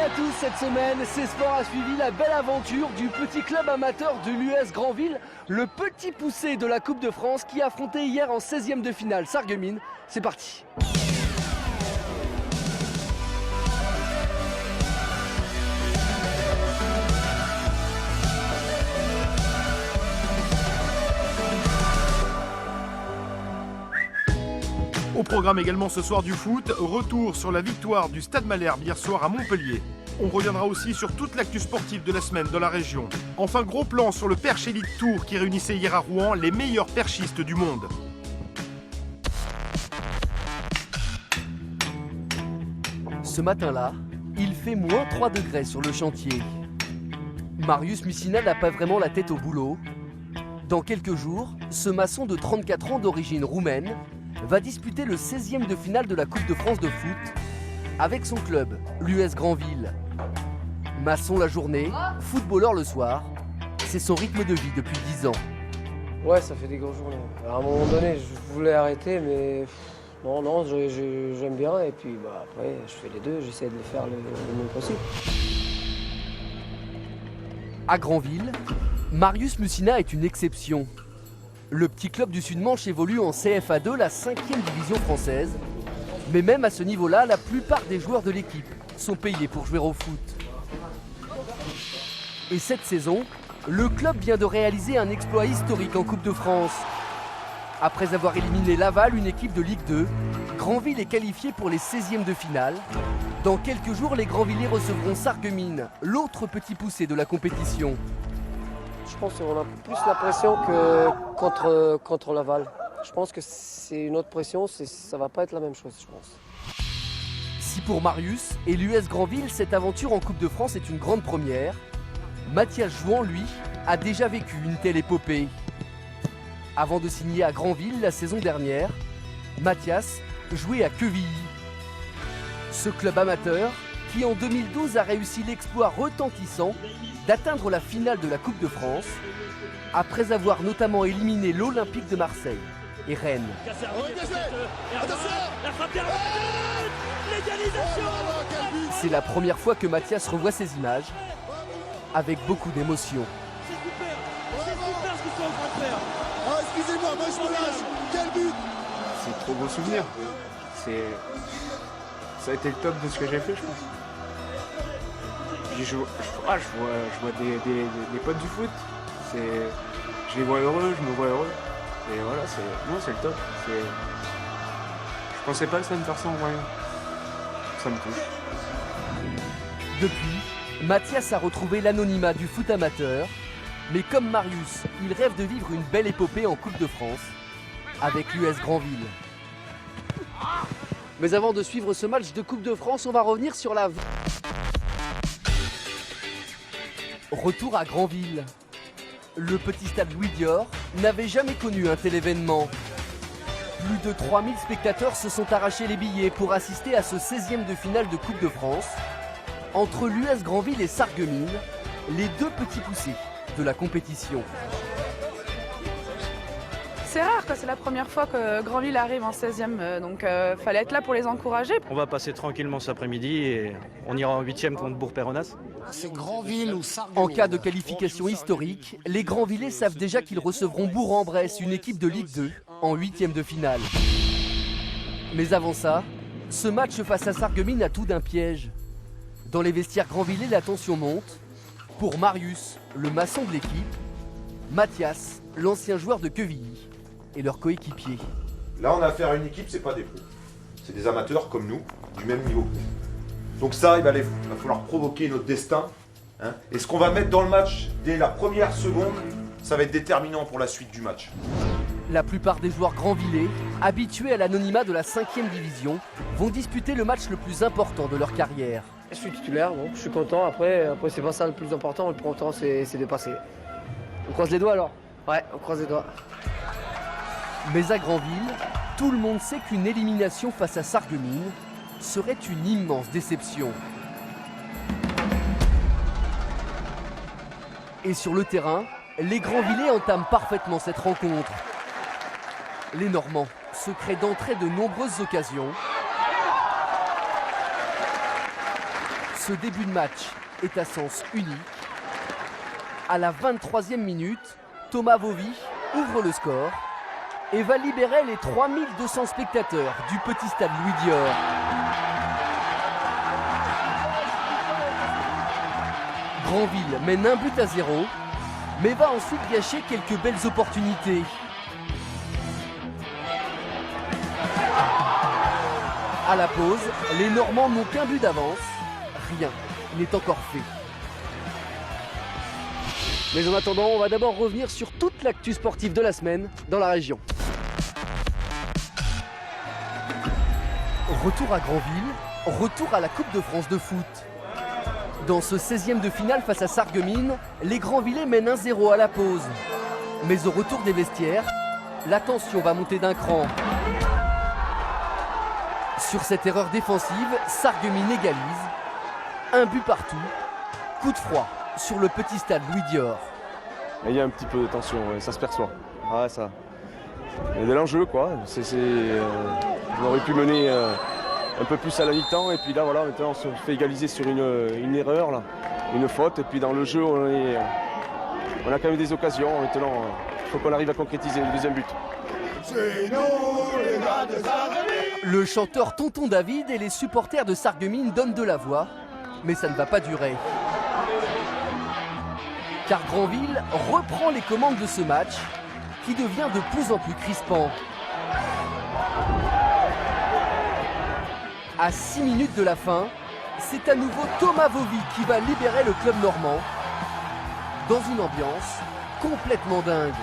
à tous, cette semaine, C'est Sport a suivi la belle aventure du petit club amateur de l'US Granville, le petit poussé de la Coupe de France qui a affronté hier en 16e de finale Sarreguemines. C'est parti. Au programme également ce soir du foot, retour sur la victoire du Stade Malherbe hier soir à Montpellier. On reviendra aussi sur toute l'actu sportive de la semaine dans la région. Enfin, gros plan sur le Perche Elite Tour qui réunissait hier à Rouen les meilleurs perchistes du monde. Ce matin-là, il fait moins 3 degrés sur le chantier. Marius Mussina n'a pas vraiment la tête au boulot. Dans quelques jours, ce maçon de 34 ans d'origine roumaine va disputer le 16e de finale de la Coupe de France de foot avec son club, l'US Granville. Maçon la journée, footballeur le soir, c'est son rythme de vie depuis 10 ans. Ouais, ça fait des grosses journées. Alors, à un moment donné, je voulais arrêter, mais non, j'aime bien. Et puis après, je fais les deux, j'essaie de les faire le mieux possible. À Granville, Marius Mussina est une exception. Le petit club du Sud-Manche évolue en CFA2, la 5e division française. Mais même à ce niveau-là, la plupart des joueurs de l'équipe sont payés pour jouer au foot. Et cette saison, le club vient de réaliser un exploit historique en Coupe de France. Après avoir éliminé Laval, une équipe de Ligue 2, Granville est qualifié pour les 16e de finale. Dans quelques jours, les Granvillais recevront Sarreguemines, l'autre petit poussé de la compétition. Je pense qu'on a plus la pression que contre Laval. Je pense que c'est une autre pression, ça va pas être la même chose, je pense. Si pour Marius et l'US Granville, cette aventure en Coupe de France est une grande première, Mathias Jouan, lui, a déjà vécu une telle épopée. Avant de signer à Granville la saison dernière, Mathias jouait à Quevilly. Ce club amateur qui en 2012 a réussi l'exploit retentissant d'atteindre la finale de la Coupe de France, après avoir notamment éliminé l'Olympique de Marseille et Rennes. C'est la première fois que Mathias revoit ces images, avec beaucoup d'émotion. Excusez-moi, moi je me lâche. Quel but! C'est de trop beaux souvenirs. Ça a été le top de ce que j'ai fait, je pense. Je vois des potes du foot. Je les vois heureux, je me vois heureux. Et voilà, c'est le top. Je pensais pas que ça me faire ça en voyant. Ça me touche. Depuis, Mathias a retrouvé l'anonymat du foot amateur. Mais comme Marius, il rêve de vivre une belle épopée en Coupe de France avec l'US Granville. Mais avant de suivre ce match de Coupe de France, on va revenir sur la... Retour à Granville. Le petit stade Louis Dior n'avait jamais connu un tel événement. Plus de 3000 spectateurs se sont arrachés les billets pour assister à ce 16e de finale de Coupe de France entre l'US Granville et Sarreguemines, les deux petits poussés de la compétition. C'est rare, c'est la première fois que Granville arrive en 16e, donc fallait être là pour les encourager. On va passer tranquillement cet après-midi et on ira en 8e contre Bourg-Péronnas. C'est Granville ou Sarreguemines. En cas de qualification historique, les Granvillais savent déjà qu'ils recevront Bourg-en-Bresse, une équipe de Ligue 2, en 8e de finale. Mais avant ça, ce match face à Sarreguemines a tout d'un piège. Dans les vestiaires Granvillais, la tension monte. Pour Marius, le maçon de l'équipe, Mathias, l'ancien joueur de Quevilly, et leur coéquipier. Là, on a affaire à une équipe, c'est pas des pros. C'est des amateurs comme nous, du même niveau que nous. Donc ça, il va falloir provoquer notre destin. Et ce qu'on va mettre dans le match dès la première seconde, ça va être déterminant pour la suite du match. La plupart des joueurs granvillais, habitués à l'anonymat de la 5e division, vont disputer le match le plus important de leur carrière. Je suis titulaire, bon, je suis content. Après c'est pas ça le plus important. Le plus important, c'est de passer. On croise les doigts alors? Ouais, on croise les doigts. Mais à Granville, tout le monde sait qu'une élimination face à Sarreguemines serait une immense déception. Et sur le terrain, les Granvillais entament parfaitement cette rencontre. Les Normands se créent d'entrée de nombreuses occasions. Ce début de match est à sens unique. À la 23e minute, Thomas Vauvy ouvre le score et va libérer les 3200 spectateurs du petit stade Louis Dior. Granville mène 1-0, mais va ensuite gâcher quelques belles opportunités. À la pause, les Normands n'ont qu'un but d'avance. Rien n'est encore fait. Mais en attendant, on va d'abord revenir sur toute l'actu sportive de la semaine dans la région. Retour à Granville, retour à la Coupe de France de foot. Dans ce 16e de finale face à Sarreguemines, les Granvillais mènent 1-0 à la pause. Mais au retour des vestiaires, la tension va monter d'un cran. Sur cette erreur défensive, Sarreguemines égalise. Un but partout. Coup de froid sur le petit stade Louis Dior. Il y a un petit peu de tension, ça se perçoit. Ah, ça. Il y a de l'enjeu, quoi. On aurait pu mener un peu plus à la mi-temps, et puis là, voilà, maintenant on se fait égaliser sur une erreur, là, une faute, et puis dans le jeu, on a quand même des occasions. Maintenant, il faut qu'on arrive à concrétiser le deuxième but. C'est nous, les gars de Sarreguemines. Le chanteur Tonton David et les supporters de Sarreguemines donnent de la voix, mais ça ne va pas durer. Car Granville reprend les commandes de ce match, qui devient de plus en plus crispant. À 6 minutes de la fin, c'est à nouveau Thomas Vauvy qui va libérer le club normand dans une ambiance complètement dingue.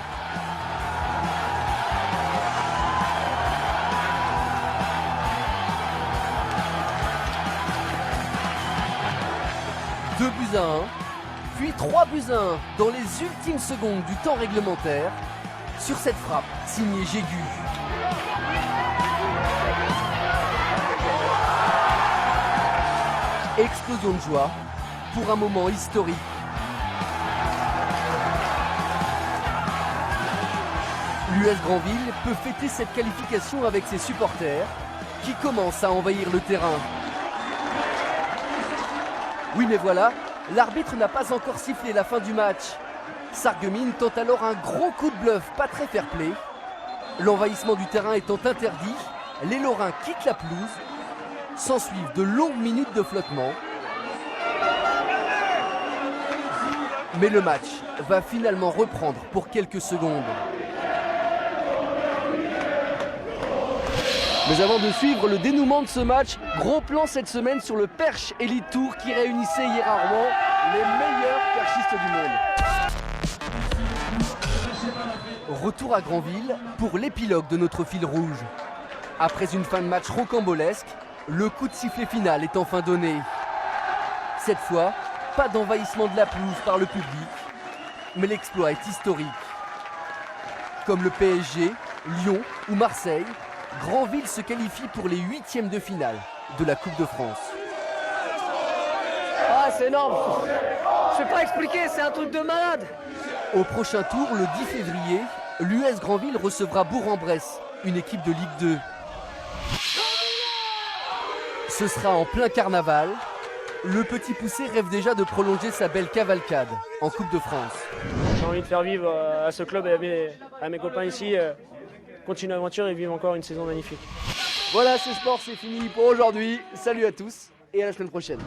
Deux buts à 1, puis 3 buts à 1 dans les ultimes secondes du temps réglementaire sur cette frappe signée Jégu. Explosion de joie pour un moment historique. L'US Granville peut fêter cette qualification avec ses supporters qui commencent à envahir le terrain. Oui, mais voilà, l'arbitre n'a pas encore sifflé la fin du match. Sarreguemines tente alors un gros coup de bluff pas très fair-play. L'envahissement du terrain étant interdit, les Lorrains quittent la pelouse. S'ensuivent de longues minutes de flottement. Mais le match va finalement reprendre pour quelques secondes. Mais avant de suivre le dénouement de ce match, gros plan cette semaine sur le Perche Elite Tour qui réunissait hier à Rouen les meilleurs perchistes du monde. Retour à Granville pour l'épilogue de notre fil rouge. Après une fin de match rocambolesque, le coup de sifflet final est enfin donné. Cette fois, pas d'envahissement de la pelouse par le public, mais l'exploit est historique. Comme le PSG, Lyon ou Marseille, Granville se qualifie pour les 8e de finale de la Coupe de France. Ah, c'est énorme. Je peux pas expliquer, c'est un truc de malade. Au prochain tour, le 10 février, l'US Granville recevra Bourg-en-Bresse, une équipe de Ligue 2. Ce sera en plein carnaval. Le petit poussé rêve déjà de prolonger sa belle cavalcade en Coupe de France. J'ai envie de faire vivre à ce club et à mes copains ici, continuer l'aventure et vivre encore une saison magnifique. Voilà, ce sport, c'est fini pour aujourd'hui. Salut à tous et à la semaine prochaine.